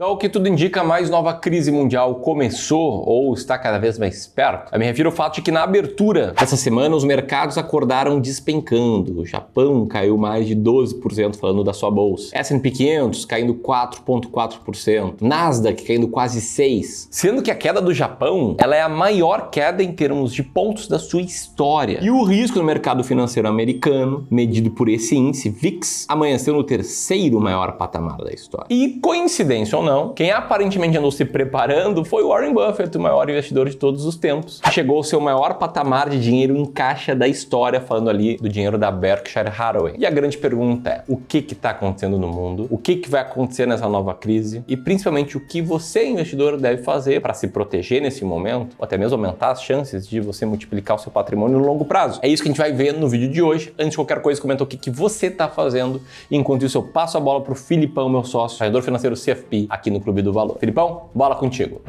Então, o que tudo indica, a mais nova crise mundial começou ou está cada vez mais perto. Eu me refiro ao fato de que na abertura dessa semana os mercados acordaram despencando. O Japão caiu mais de 12% falando da sua bolsa. S&P 500 caindo 4,4%. Nasdaq caindo quase 6%. Sendo que a queda do Japão ela é a maior queda em termos de pontos da sua história. E o risco no mercado financeiro americano, medido por esse índice VIX, amanheceu no terceiro maior patamar da história. E coincidência ou não, quem aparentemente andou se preparando foi o Warren Buffett, o maior investidor de todos os tempos, que chegou ao seu maior patamar de dinheiro em caixa da história, falando ali do dinheiro da Berkshire Hathaway. E a grande pergunta é, o que está acontecendo no mundo? O que vai acontecer nessa nova crise? E principalmente o que você, investidor, deve fazer para se proteger nesse momento, ou até mesmo aumentar as chances de você multiplicar o seu patrimônio no longo prazo. É isso que a gente vai ver no vídeo de hoje. Antes de qualquer coisa, comenta o que você está fazendo. Enquanto isso, eu passo a bola para o Filipão, meu sócio, administrador financeiro CFP, aqui no Clube do Valor. Filipão, bola contigo.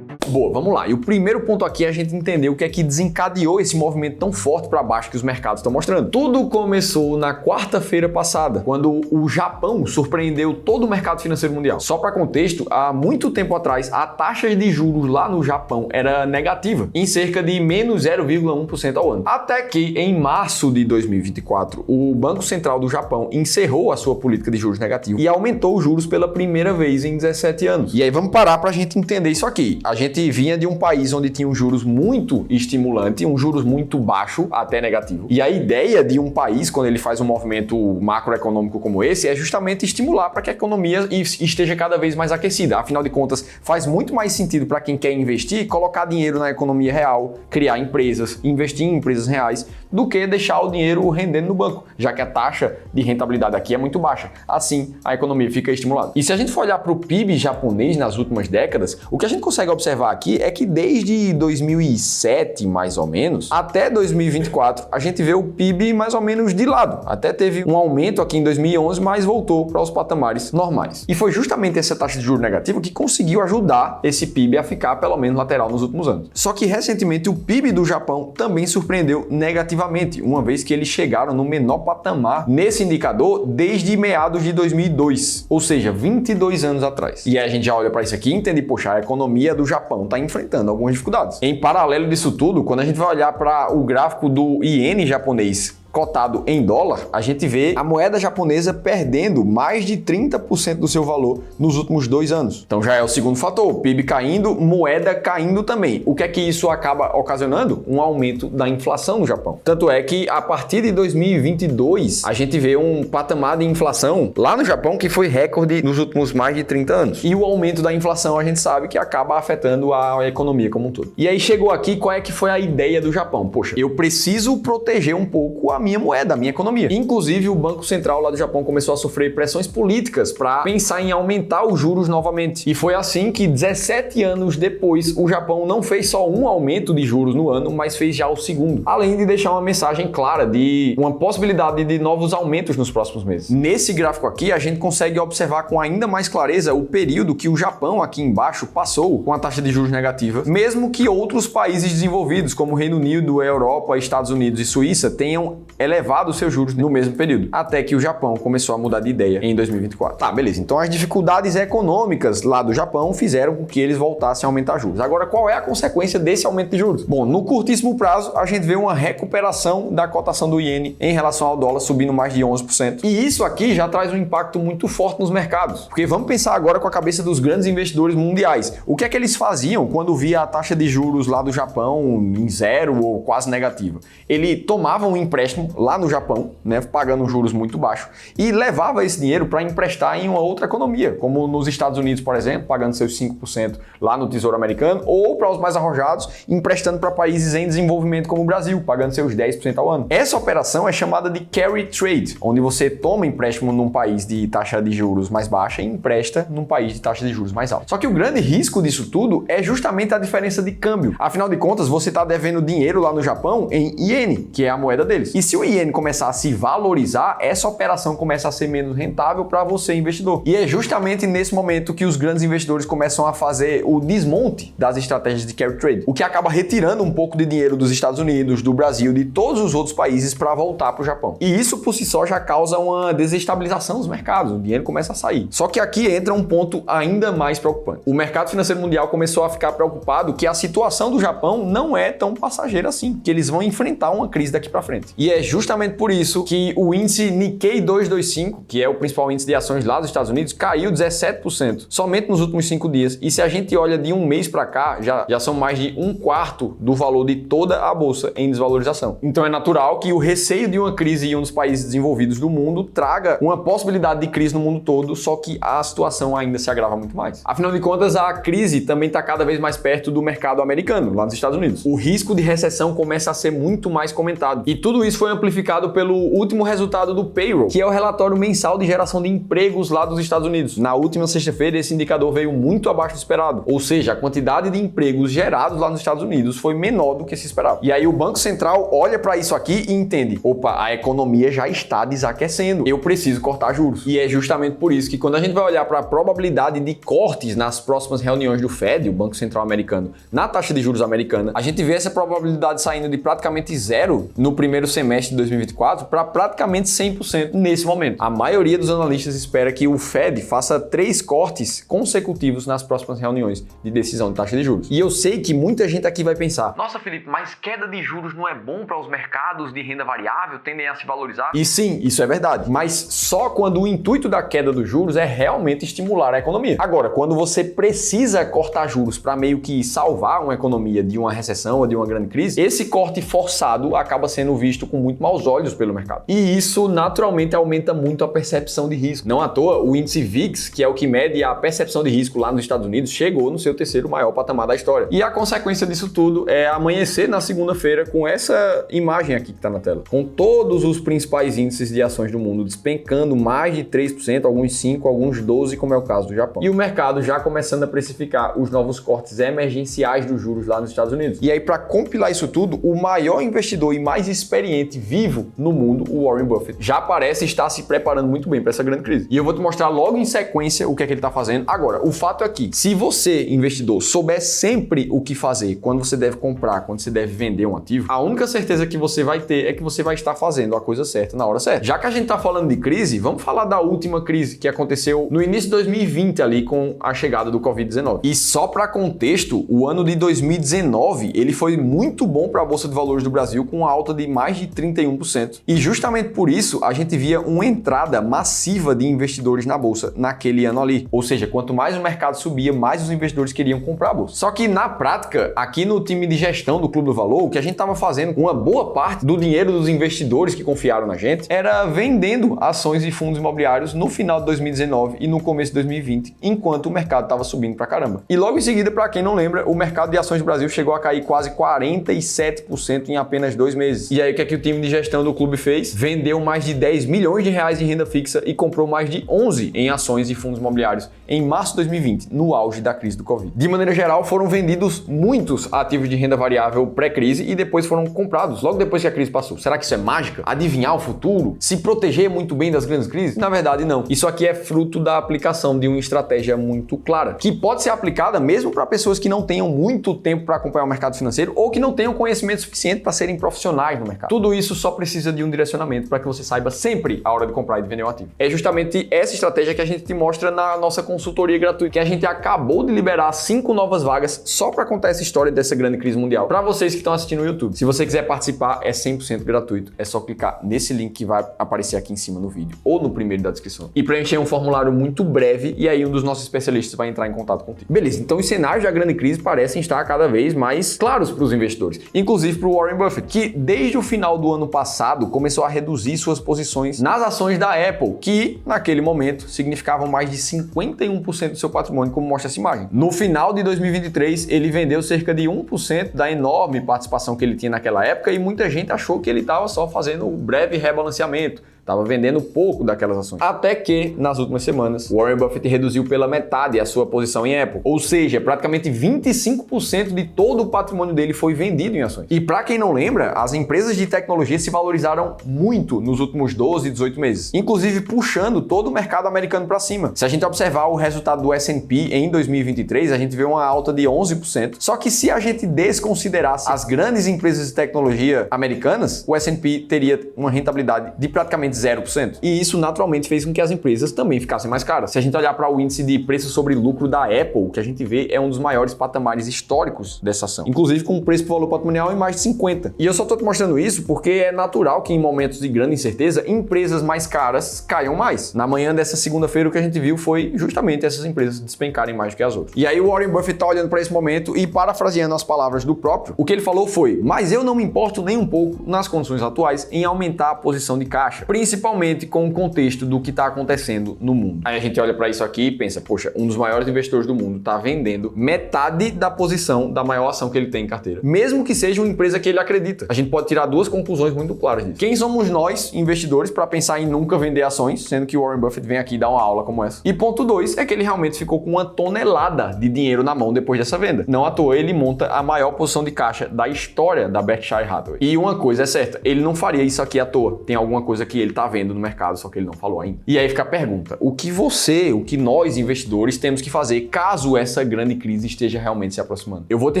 Boa, vamos lá. E o primeiro ponto aqui é a gente entender o que é que desencadeou esse movimento tão forte para baixo que os mercados estão mostrando. Tudo começou na quarta-feira passada, quando o Japão surpreendeu todo o mercado financeiro mundial. Só para contexto, há muito tempo atrás, a taxa de juros lá no Japão era negativa, em cerca de menos 0,1% ao ano. Até que, em março de 2024, o Banco Central do Japão encerrou a sua política de juros negativa e aumentou os juros pela primeira vez em 17 anos. E aí vamos parar para a gente entender isso aqui. A gente vinha de um país onde tinha um juros muito estimulante, um juros muito baixo, até negativo. E a ideia de um país, quando ele faz um movimento macroeconômico como esse, é justamente estimular para que a economia esteja cada vez mais aquecida. Afinal de contas, faz muito mais sentido para quem quer investir, colocar dinheiro na economia real, criar empresas, investir em empresas reais, do que deixar o dinheiro rendendo no banco, já que a taxa de rentabilidade aqui é muito baixa. Assim, a economia fica estimulada. E se a gente for olhar para o PIB japonês nas últimas décadas, o que a gente consegue observar aqui é que desde 2007, mais ou menos, até 2024, a gente vê o PIB mais ou menos de lado. Até teve um aumento aqui em 2011, mas voltou para os patamares normais. E foi justamente essa taxa de juros negativa que conseguiu ajudar esse PIB a ficar pelo menos lateral nos últimos anos. Só que recentemente o PIB do Japão também surpreendeu negativamente, uma vez que eles chegaram no menor patamar nesse indicador desde meados de 2002, ou seja, 22 anos atrás. E aí a gente já olha para isso aqui e entende, poxa, a economia do Japão está enfrentando algumas dificuldades. Em paralelo disso tudo, quando a gente vai olhar para o gráfico do iene japonês cotado em dólar, a gente vê a moeda japonesa perdendo mais de 30% do seu valor nos últimos 2 anos. Então já é o segundo fator, o PIB caindo, moeda caindo também. O que é que isso acaba ocasionando? Um aumento da inflação no Japão. Tanto é que a partir de 2022, a gente vê um patamar de inflação lá no Japão que foi recorde nos últimos mais de 30 anos. E o aumento da inflação a gente sabe que acaba afetando a economia como um todo. E aí chegou aqui, qual é que foi a ideia do Japão? Poxa, eu preciso proteger um pouco a minha moeda, a minha economia. Inclusive, o Banco Central lá do Japão começou a sofrer pressões políticas para pensar em aumentar os juros novamente. E foi assim que 17 anos depois, o Japão não fez só um aumento de juros no ano, mas fez já o segundo. Além de deixar uma mensagem clara de uma possibilidade de novos aumentos nos próximos meses. Nesse gráfico aqui, a gente consegue observar com ainda mais clareza o período que o Japão aqui embaixo passou com a taxa de juros negativa, mesmo que outros países desenvolvidos, como Reino Unido, Europa, Estados Unidos e Suíça, tenham elevado os seus juros no mesmo período, até que o Japão começou a mudar de ideia em 2024. Tá, beleza. Então as dificuldades econômicas lá do Japão fizeram com que eles voltassem a aumentar juros. Agora, qual é a consequência desse aumento de juros? Bom, no curtíssimo prazo, a gente vê uma recuperação da cotação do iene em relação ao dólar, subindo mais de 11%. E isso aqui já traz um impacto muito forte nos mercados, porque vamos pensar agora com a cabeça dos grandes investidores mundiais. O que é que eles faziam quando via a taxa de juros lá do Japão em zero ou quase negativa? Ele tomava um empréstimo lá no Japão, né, pagando juros muito baixos, e levava esse dinheiro para emprestar em uma outra economia, como nos Estados Unidos, por exemplo, pagando seus 5% lá no Tesouro Americano, ou para os mais arrojados, emprestando para países em desenvolvimento como o Brasil, pagando seus 10% ao ano. Essa operação é chamada de carry trade, onde você toma empréstimo num país de taxa de juros mais baixa e empresta num país de taxa de juros mais alta. Só que o grande risco disso tudo é justamente a diferença de câmbio. Afinal de contas, você está devendo dinheiro lá no Japão em iene, que é a moeda deles. E se se o iene começar a se valorizar, essa operação começa a ser menos rentável para você, investidor. E é justamente nesse momento que os grandes investidores começam a fazer o desmonte das estratégias de carry trade, o que acaba retirando um pouco de dinheiro dos Estados Unidos, do Brasil, de todos os outros países para voltar para o Japão. E isso por si só já causa uma desestabilização dos mercados, o dinheiro começa a sair. Só que aqui entra um ponto ainda mais preocupante. O mercado financeiro mundial começou a ficar preocupado que a situação do Japão não é tão passageira assim, que eles vão enfrentar uma crise daqui para frente. E é justamente por isso que o índice Nikkei 225, que é o principal índice de ações lá dos Estados Unidos, caiu 17% somente nos últimos 5 dias. E se a gente olha de um mês para cá, já são mais de 1/4 do valor de toda a bolsa em desvalorização. Então é natural que o receio de uma crise em um dos países desenvolvidos do mundo traga uma possibilidade de crise no mundo todo, só que a situação ainda se agrava muito mais. Afinal de contas, a crise também está cada vez mais perto do mercado americano, lá nos Estados Unidos. O risco de recessão começa a ser muito mais comentado. E tudo isso foi amplificado pelo último resultado do payroll, que é o relatório mensal de geração de empregos lá dos Estados Unidos. Na última sexta-feira, esse indicador veio muito abaixo do esperado. Ou seja, a quantidade de empregos gerados lá nos Estados Unidos foi menor do que se esperava. E aí o Banco Central olha para isso aqui e entende: opa, a economia já está desaquecendo, eu preciso cortar juros. E é justamente por isso que quando a gente vai olhar para a probabilidade de cortes nas próximas reuniões do Fed, o Banco Central americano, na taxa de juros americana, a gente vê essa probabilidade saindo de praticamente zero no primeiro semestre de 2024 para praticamente 100% nesse momento. A maioria dos analistas espera que o Fed faça 3 cortes consecutivos nas próximas reuniões de decisão de taxa de juros. E eu sei que muita gente aqui vai pensar: nossa, Felipe, mas queda de juros não é bom para os mercados de renda variável, tendem a se valorizar? E sim, isso é verdade, mas só quando o intuito da queda dos juros é realmente estimular a economia. Agora, quando você precisa cortar juros para meio que salvar uma economia de uma recessão ou de uma grande crise, esse corte forçado acaba sendo visto com muito maus olhos pelo mercado. E isso naturalmente aumenta muito a percepção de risco. Não à toa, o índice VIX, que é o que mede a percepção de risco lá nos Estados Unidos, chegou no seu terceiro maior patamar da história. E a consequência disso tudo é amanhecer na segunda-feira com essa imagem aqui que está na tela, com todos os principais índices de ações do mundo despencando mais de 3%, alguns 5%, alguns 12%, como é o caso do Japão. E o mercado já começando a precificar os novos cortes emergenciais dos juros lá nos Estados Unidos. E aí, para compilar isso tudo, o maior investidor e mais experiente vivo no mundo, o Warren Buffett, já parece estar se preparando muito bem para essa grande crise. E eu vou te mostrar logo em sequência o que é que ele está fazendo. Agora, o fato é que, se você, investidor, souber sempre o que fazer, quando você deve comprar, quando você deve vender um ativo, a única certeza que você vai ter é que você vai estar fazendo a coisa certa na hora certa. Já que a gente está falando de crise, vamos falar da última crise que aconteceu no início de 2020 ali com a chegada do Covid-19. E só para contexto, o ano de 2019 ele foi muito bom para a Bolsa de Valores do Brasil, com uma alta de mais de 31%. E justamente por isso a gente via uma entrada massiva de investidores na bolsa naquele ano ali. Ou seja, quanto mais o mercado subia, mais os investidores queriam comprar a bolsa. Só que na prática, aqui no time de gestão do Clube do Valor, o que a gente estava fazendo, uma boa parte do dinheiro dos investidores que confiaram na gente, era vendendo ações e fundos imobiliários no final de 2019 e no começo de 2020, enquanto o mercado estava subindo pra caramba. E logo em seguida, para quem não lembra, o mercado de ações do Brasil chegou a cair quase 47% em apenas 2 meses. E aí o que é que o time de gestão do clube fez? Vendeu mais de 10 milhões de reais em renda fixa e comprou mais de 11 em ações e fundos imobiliários em março de 2020, no auge da crise do Covid. De maneira geral, foram vendidos muitos ativos de renda variável pré-crise e depois foram comprados logo depois que a crise passou. Será que isso é mágica? Adivinhar o futuro? Se proteger muito bem das grandes crises? Na verdade, não. Isso aqui é fruto da aplicação de uma estratégia muito clara, que pode ser aplicada mesmo para pessoas que não tenham muito tempo para acompanhar o mercado financeiro ou que não tenham conhecimento suficiente para serem profissionais no mercado. Tudo isso só precisa de um direcionamento para que você saiba sempre a hora de comprar e de vender um ativo. É justamente essa estratégia que a gente te mostra na nossa consultoria gratuita, que a gente acabou de liberar 5 novas vagas só para contar essa história dessa grande crise mundial para vocês que estão assistindo no YouTube. Se você quiser participar, é 100% gratuito. É só clicar nesse link que vai aparecer aqui em cima no vídeo ou no primeiro da descrição e preencher um formulário muito breve, e aí um dos nossos especialistas vai entrar em contato contigo. Beleza, então os cenários da grande crise parecem estar cada vez mais claros para os investidores, inclusive para o Warren Buffett, que desde o final do ano passado começou a reduzir suas posições nas ações da Apple, que naquele momento significavam mais de 51% do seu patrimônio, como mostra essa imagem. No final de 2023, ele vendeu cerca de 1% da enorme participação que ele tinha naquela época, e muita gente achou que ele estava só fazendo um breve rebalanceamento, Estava vendendo pouco daquelas ações. Até que, nas últimas semanas, Warren Buffett reduziu pela metade a sua posição em Apple. Ou seja, praticamente 25% de todo o patrimônio dele foi vendido em ações. E para quem não lembra, as empresas de tecnologia se valorizaram muito nos últimos 12 e 18 meses, inclusive puxando todo o mercado americano para cima. Se a gente observar o resultado do S&P em 2023, a gente vê uma alta de 11%. Só que se a gente desconsiderasse as grandes empresas de tecnologia americanas, o S&P teria uma rentabilidade de praticamente 0%. E isso naturalmente fez com que as empresas também ficassem mais caras. Se a gente olhar para o índice de preço sobre lucro da Apple, o que a gente vê é um dos maiores patamares históricos dessa ação, inclusive com o preço por valor patrimonial em mais de 50. E eu só estou te mostrando isso porque é natural que em momentos de grande incerteza, empresas mais caras caiam mais. Na manhã dessa segunda-feira, o que a gente viu foi justamente essas empresas despencarem mais do que as outras. E aí o Warren Buffett está olhando para esse momento e, parafraseando as palavras do próprio, o que ele falou foi: mas eu não me importo nem um pouco, nas condições atuais, em aumentar a posição de caixa, principalmente com o contexto do que está acontecendo no mundo. Aí a gente olha para isso aqui e pensa, poxa, um dos maiores investidores do mundo está vendendo metade da posição da maior ação que ele tem em carteira, mesmo que seja uma empresa que ele acredita. A gente pode tirar duas conclusões muito claras disso. Quem somos nós, investidores, para pensar em nunca vender ações, sendo que o Warren Buffett vem aqui dar uma aula como essa? E ponto 2 é que ele realmente ficou com uma tonelada de dinheiro na mão depois dessa venda. Não à toa ele monta a maior posição de caixa da história da Berkshire Hathaway. E uma coisa é certa, ele não faria isso aqui à toa. Tem alguma coisa que ele tá vendo no mercado, só que ele não falou ainda. E aí fica a pergunta: o que nós investidores temos que fazer caso essa grande crise esteja realmente se aproximando? Eu vou te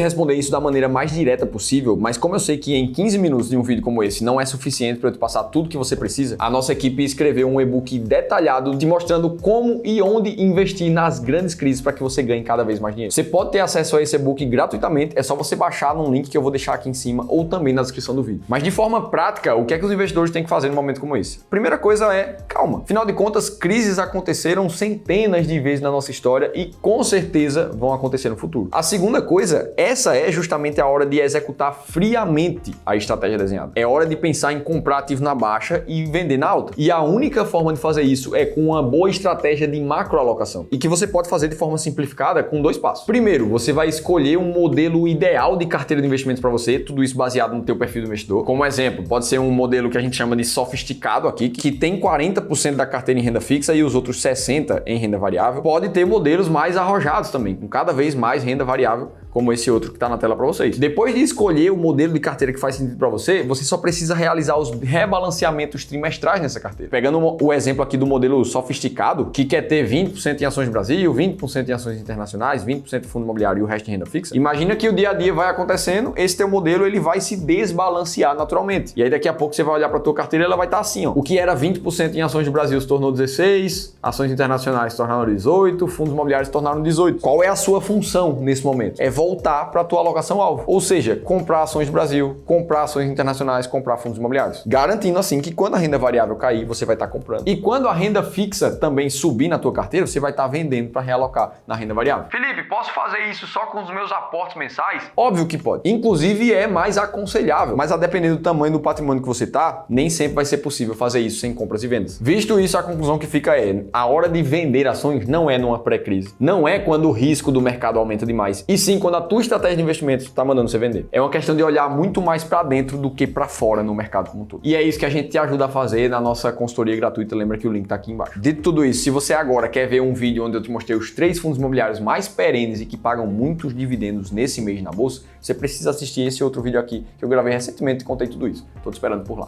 responder isso da maneira mais direta possível, mas como eu sei que em 15 minutos de um vídeo como esse não é suficiente para eu te passar tudo que você precisa, a nossa equipe escreveu um e-book detalhado te mostrando como e onde investir nas grandes crises para que você ganhe cada vez mais dinheiro. Você pode ter acesso a esse e-book gratuitamente, é só você baixar num link que eu vou deixar aqui em cima ou também na descrição do vídeo. Mas de forma prática, o que é que os investidores têm que fazer num momento como esse? Primeira coisa é calma. Afinal de contas, crises aconteceram centenas de vezes na nossa história e com certeza vão acontecer no futuro. A segunda coisa, essa é justamente a hora de executar friamente a estratégia desenhada. É hora de pensar em comprar ativo na baixa e vender na alta. E a única forma de fazer isso é com uma boa estratégia de macroalocação, e que você pode fazer de forma simplificada com 2 passos. Primeiro, você vai escolher um modelo ideal de carteira de investimentos para você, tudo isso baseado no teu perfil do investidor. Como exemplo, pode ser um modelo que a gente chama de sofisticado aqui, que tem 40% da carteira em renda fixa e os outros 60% em renda variável. Pode ter modelos mais arrojados também, com cada vez mais renda variável, como esse outro que está na tela para vocês. Depois de escolher o modelo de carteira que faz sentido para você, você só precisa realizar os rebalanceamentos trimestrais nessa carteira. Pegando o exemplo aqui do modelo sofisticado, que quer ter 20% em ações do Brasil, 20% em ações internacionais, 20% em fundo imobiliário e o resto em renda fixa, imagina que o dia a dia vai acontecendo, esse teu modelo ele vai se desbalancear naturalmente. E aí daqui a pouco você vai olhar para tua carteira e ela vai estar assim, ó. O que era 20% em ações do Brasil se tornou 16%, ações internacionais se tornaram 18%, fundos imobiliários se tornaram 18%. Qual é a sua função nesse momento? É voltar para a tua alocação-alvo. Ou seja, comprar ações do Brasil, comprar ações internacionais, comprar fundos imobiliários. Garantindo assim que quando a renda variável cair, você vai estar comprando. E quando a renda fixa também subir na tua carteira, você vai estar vendendo para realocar na renda variável. Felipe, posso fazer isso só com os meus aportes mensais? Óbvio que pode. Inclusive é mais aconselhável. Mas a depender do tamanho do patrimônio que você tá, nem sempre vai ser possível fazer isso sem compras e vendas. Visto isso, a conclusão que fica é: a hora de vender ações não é numa pré-crise. Não é quando o risco do mercado aumenta demais. E sim quando a tua estratégia de investimento está mandando você vender. É uma questão de olhar muito mais para dentro do que para fora no mercado como um todo. E é isso que a gente te ajuda a fazer na nossa consultoria gratuita. Lembra que o link está aqui embaixo. Dito tudo isso, se você agora quer ver um vídeo onde eu te mostrei os 3 fundos imobiliários mais perenes e que pagam muitos dividendos nesse mês na bolsa, você precisa assistir esse outro vídeo aqui que eu gravei recentemente e contei tudo isso. Tô te esperando por lá.